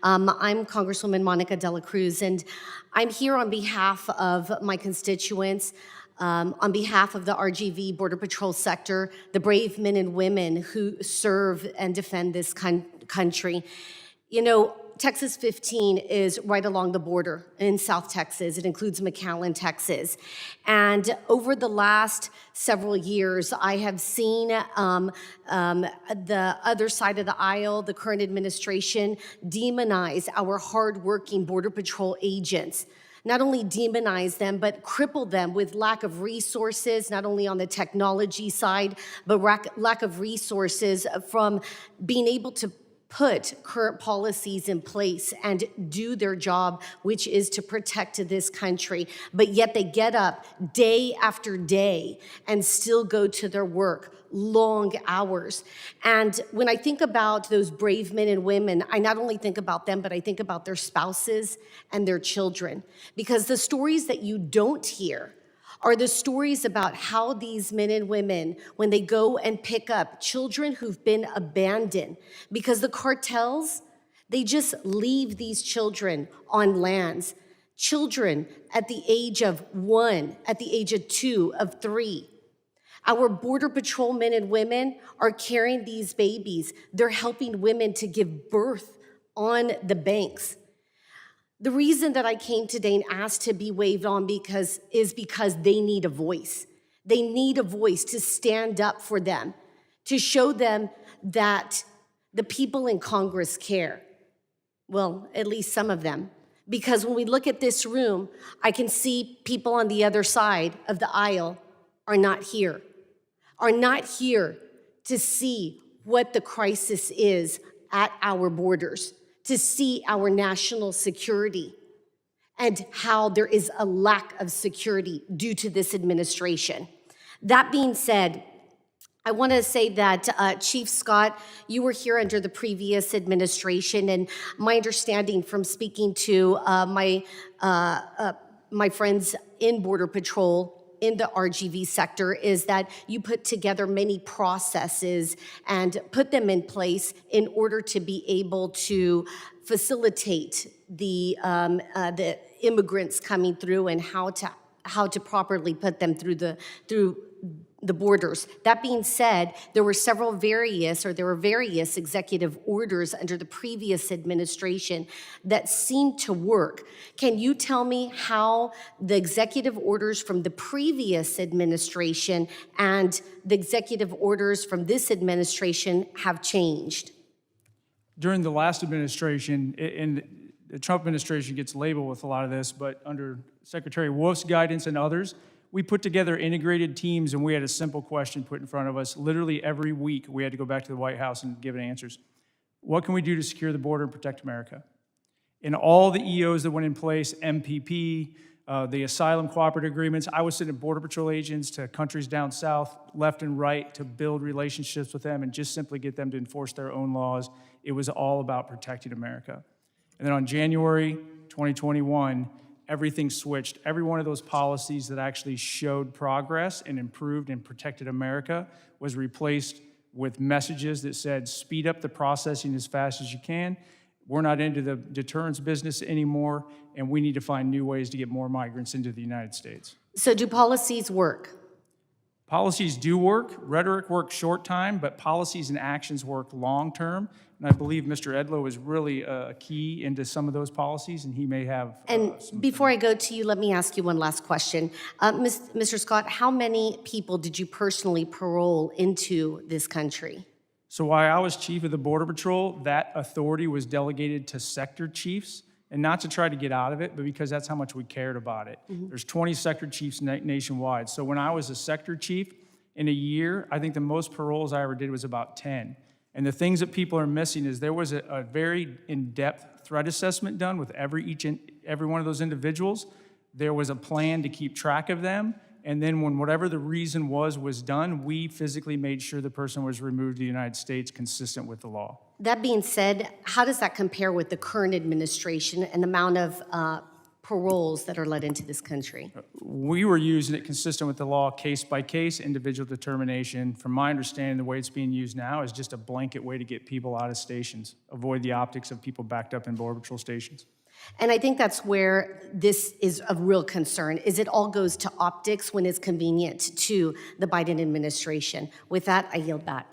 I'm Congresswoman Monica De La Cruz, and I'm here on behalf of my constituents, on behalf of the RGV Border Patrol sector, the brave men and women who serve and defend this country. You know, Texas 15 is right along the border in South Texas. It includes McAllen, Texas. And over the last several years, I have seen the other side of the aisle, the current administration, demonize our hardworking Border Patrol agents. Not only demonize them, but cripple them with lack of resources, not only on the technology side, but lack of resources from being able to put current policies in place and do their job, which is to protect this country. But yet they get up day after day and still go to their work, long hours. And when I think about those brave men and women, I not only think about them, but I think about their spouses and their children. Because the stories that you don't hear are the stories about how these men and women, when they go and pick up children who've been abandoned, because the cartels, they just leave these children on lands. Children at the age of 1, at the age of 2, of 3. Our Border Patrol men and women are carrying these babies. They're helping women to give birth on the banks. The reason that I came today and asked to be waived on is because they need a voice. They need a voice to stand up for them, to show them that the people in Congress care. Well, at least some of them. Because when we look at this room, I can see people on the other side of the aisle are not here to see what the crisis is at our borders, to see our national security and how there is a lack of security due to this administration. That being said, I want to say that Chief Scott, you were here under the previous administration, and my understanding from speaking to my friends in Border Patrol in the RGV sector is that you put together many processes and put them in place in order to be able to facilitate the immigrants coming through and how to properly put them through the borders. That being said, there were various executive orders under the previous administration that seemed to work. Can you tell me how the executive orders from the previous administration and the executive orders from this administration have changed? During the last administration, and the Trump administration gets labeled with a lot of this, but under Secretary Wolf's guidance and others, we put together integrated teams, and we had a simple question put in front of us. Literally every week, we had to go back to the White House and give it answers. What can we do to secure the border and protect America? In all the EOs that went in place, MPP, the asylum cooperative agreements, I was sending Border Patrol agents to countries down south, left and right, to build relationships with them and just simply get them to enforce their own laws. It was all about protecting America. And then on January 2021, everything switched. Every one of those policies that actually showed progress and improved and protected America was replaced with messages that said, speed up the processing as fast as you can. We're not into the deterrence business anymore, and we need to find new ways to get more migrants into the United States. So do policies work? Policies do work. Rhetoric works short time, but policies and actions work long term. And I believe Mr. Edlow is really a key into some of those policies, and he may have. And before I go to you, let me ask you one last question. Mr. Scott, how many people did you personally parole into this country? So while I was chief of the Border Patrol, that authority was delegated to sector chiefs, and not to try to get out of it, but because that's how much we cared about it. Mm-hmm. There's 20 sector chiefs nationwide. So when I was a sector chief, in a year, I think the most paroles I ever did was about 10. And the things that people are missing is there was a very in-depth threat assessment done with every one of those individuals. There was a plan to keep track of them. And then when whatever the reason was done, we physically made sure the person was removed to the United States consistent with the law. That being said, how does that compare with the current administration and the amount of paroles that are let into this country? We were using it consistent with the law, case by case, individual determination. From my understanding, the way it's being used now is just a blanket way to get people out of stations, avoid the optics of people backed up in Border Patrol stations. And I think that's where this is of real concern, is it all goes to optics when it's convenient to the Biden administration. With that, I yield back.